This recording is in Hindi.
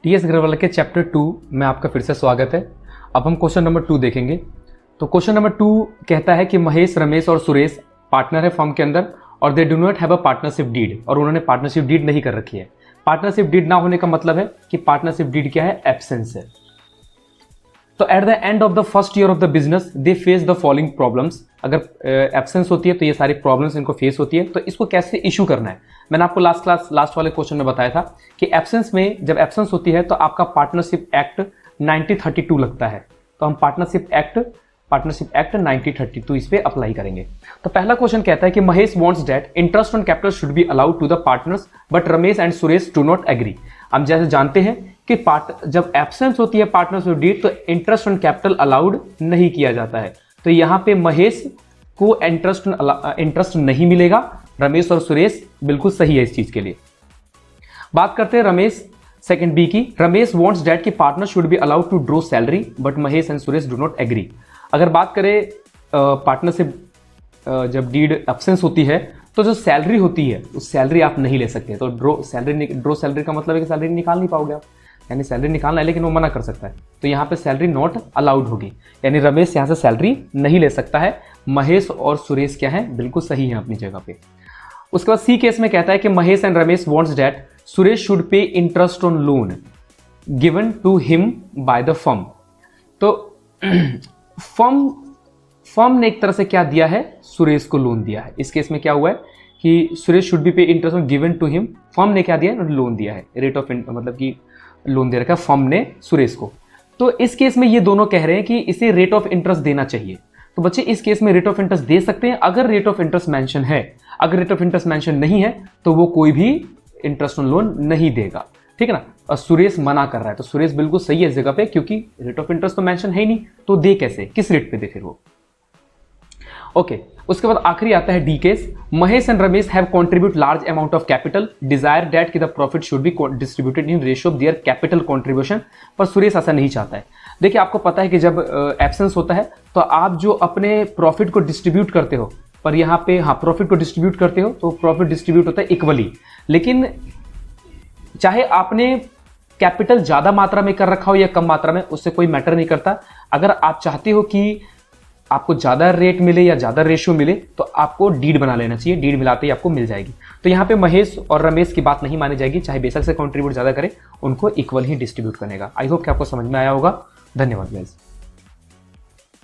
टीएस अग्रवाल के चैप्टर 2 में आपका फिर से स्वागत है। अब हम क्वेश्चन नंबर 2 देखेंगे। तो क्वेश्चन नंबर 2 कहता है कि महेश, रमेश और सुरेश पार्टनर है फर्म के अंदर और they do not have a partnership deed, और उन्होंने पार्टनरशिप डीड नहीं कर रखी है। पार्टनरशिप डीड ना होने का मतलब है कि पार्टनरशिप डीड क्या है, एब्सेंस है। तो at the end of the first year of the business they face the following problems. अगर एब्सेंस होती है तो ये सारी प्रॉब्लम्स इनको फेस होती है। तो इसको कैसे इशू करना है, मैंने आपको लास्ट वाले क्वेश्चन में बताया था कि एब्सेंस में जब एब्सेंस होती है तो आपका पार्टनरशिप एक्ट 1932 लगता है। तो हम पार्टनरशिप एक्ट 1932 इस पे अप्लाई करेंगे। तो पहला क्वेश्चन कहता है कि Mahesh wants that interest on capital should be allowed to the partners but Ramesh and Suresh do not agree. हम जैसे जानते हैं कि जब एब्सेंस होती है पार्टनरशिप डीड तो इंटरेस्ट ऑन कैपिटल अलाउड नहीं किया जाता है। तो यहां पे महेश को इंटरेस्ट नहीं मिलेगा, रमेश और सुरेश बिल्कुल सही है इस चीज के लिए। बात करते हैं रमेश सेकंड बी की। रमेश वांट्स दैट कि partner should be allowed to draw salary but Mahesh and Suresh do not agree. अगर बात करें पार्टनरशिप जब डीड एब्सेंस होती है तो जो सैलरी होती है उस सैलरी आप नहीं ले सकते। तो ड्रॉ सैलरी का मतलब है कि सैलरी निकाल नहीं पाओगे आप, यानी सैलरी निकालना है लेकिन वो मना कर सकता है। तो यहाँ पे सैलरी नॉट अलाउड होगी, यानी रमेश यहाँ से सैलरी नहीं ले सकता है। महेश और सुरेश क्या है, बिल्कुल सही है अपनी जगह पे। उसके बाद सी केस में कहता है कि Mahesh and Ramesh wants that Suresh should pay interest on loan given to him by the firm. तो फर्म ने एक तरह से क्या दिया है, सुरेश को लोन दिया है। इस केस में क्या हुआ है कि Suresh should be pay interest on given to him, firm ने क्या दिया है, लोन दिया है। रेट ऑफ मतलब कि लोन दे रखा है फर्म ने सुरेश को। तो इस केस में ये दोनों कह रहे हैं कि इसे रेट ऑफ इंटरेस्ट देना चाहिए। तो बच्चे इस केस में रेट ऑफ इंटरेस्ट दे सकते हैं अगर रेट ऑफ इंटरेस्ट मेंशन है। अगर रेट ऑफ इंटरेस्ट मेंशन नहीं है तो वो कोई भी इंटरेस्ट ऑन लोन नहीं देगा, ठीक है ना। और सुरेश मना कर रहा है तो सुरेश बिल्कुल सही है इस जगह पे, क्योंकि रेट ऑफ इंटरेस्ट तो मेंशन है ही नहीं, तो दे कैसे, किस रेट पे दे फिर वो। ओके उसके बाद आखिरी आता है D case. Mahesh and Ramesh have contribute large amount of capital, desire that कि the profit should be distributed in ratio of their capital contribution. पर सुरेश ऐसा नहीं चाहता है। देखिए आपको पता है कि जब एब्सेंस होता है तो आप जो अपने प्रॉफिट को डिस्ट्रीब्यूट करते हो, पर यहाँ पे हाँ प्रॉफिट को डिस्ट्रीब्यूट करते हो तो प्रॉफिट डिस्ट्रीब्यूट होता है इक्वली। लेकिन चाहे आपने कैपिटल ज्यादा मात्रा में कर रखा हो या कम मात्रा में, उससे कोई मैटर नहीं करता। अगर आप चाहते हो कि आपको ज्यादा रेट मिले या ज्यादा रेशियो मिले तो आपको डीड बना लेना चाहिए, डीड मिलाते ही आपको मिल जाएगी। तो यहाँ पे महेश और रमेश की बात नहीं मानी जाएगी, चाहे बेशक से कंट्रीब्यूट ज्यादा करे, उनको इक्वल ही डिस्ट्रीब्यूट करने का। आई होप कि आपको समझ में आया होगा। धन्यवाद गाइस।